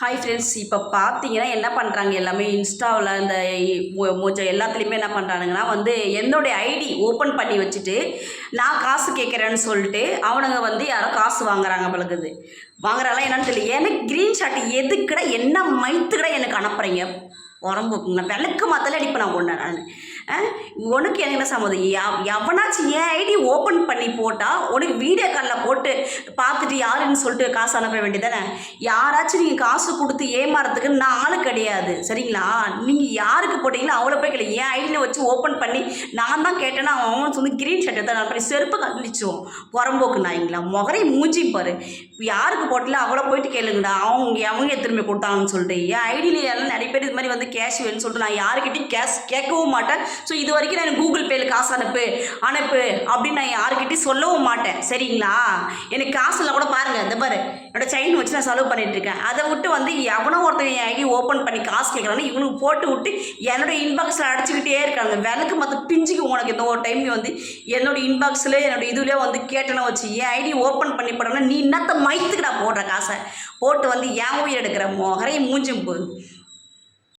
Hi friends, இப்போ பார்த்தீங்கன்னா என்ன பண்ணுறாங்க எல்லாமே இன்ஸ்டாவில் இந்த எல்லாத்துலேயுமே என்ன பண்ணுறானுங்கன்னா என்னுடைய ஐடி ஓப்பன் பண்ணி வச்சுட்டு நான் காசு கேட்குறேன்னு சொல்லிட்டு அவனுங்க யாரோ காசு வாங்குறாங்க பழகுது. வாங்குறாங்களா என்னன்னு தெரியல. எனக்கு க்ரீன் ஷாட் எதுக்குடா, என்ன மைத்துக்கடா எனக்கு அனுப்புகிறீங்க? உரம்புக்குங்க விளக்கு மாத்தல அடிப்பேன் நான் ஒன்று. நான் உனக்கு எனக்கு என்ன சம்மதம்? எவனாச்சும் என் ஐடி ஓப்பன் பண்ணி போட்டால் உனக்கு வீடியோ காலில் போட்டு பார்த்துட்டு யாருன்னு சொல்லிட்டு காசு அனுப்ப வேண்டியதானே? யாராச்சும் நீங்கள் காசு கொடுத்து ஏமாறதுக்கு நான் ஆளு கிடையாது, சரிங்களா? நீங்கள் யாருக்கு போட்டிங்களோ அவ்வளோ போய் கேட்கல. என் ஐடியில் வச்சு ஓப்பன் பண்ணி நான் தான் கேட்டேன்னா அவன் க்ரீன் ஷர்ட் எடுத்து நான் பண்ணி செருப்பு கழிச்சிடுவோம். புறம்போக்கு நாய்ங்களா, முகரை மூஞ்சி பாரு. யாருக்கு போட்டல அவ்வளோ போயிட்டு கேளுங்கடா, அவங்க திரும்பி கொடுத்தாங்கன்னு சொல்லிட்டு. என் ஐடியில் எல்லாம் நிறைய பேர் இது மாதிரி கேஷ் வேணும்னு சொல்லிட்டு நான் யாருக்கிட்டையும் கேஷ் கேட்கவும் மாட்டேன். ஸோ இது வரைக்கும் நான் கூகுள் பேயில் காசு அனுப்பு அப்படின்னு நான் யாருக்கிட்டையும் சொல்லவும் மாட்டேன், சரிங்களா? எனக்கு காசு இல்லை கூட பாருங்கள், இந்த பாரு என்னோட செயின் வச்சு நான் செலவு பண்ணிட்டு இருக்கேன். அதை விட்டு எவனோ ஒருத்தன் என் ஐடி ஓப்பன் பண்ணி காசு கேட்குறான்னு இவனுக்கு போட்டு விட்டு என்னோட இன்பாக்ஸில் அடிச்சுக்கிட்டே இருக்காங்க. விளக்கு மற்ற பிஞ்சுக்கு உனக்கு இந்த ஒரு டைம் என்னோட இன்பாக்ஸில் என்னோட இதுலேயே கேட்டேன்னு வச்சு என் ஐடி ஓப்பன் பண்ணி போட்டோம்னா நீ என்னத்த மைத்துக்கிடா போடுற காசை போட்டு என் உயிர் எடுக்கிற முகரையும் மூஞ்சும் போகுது.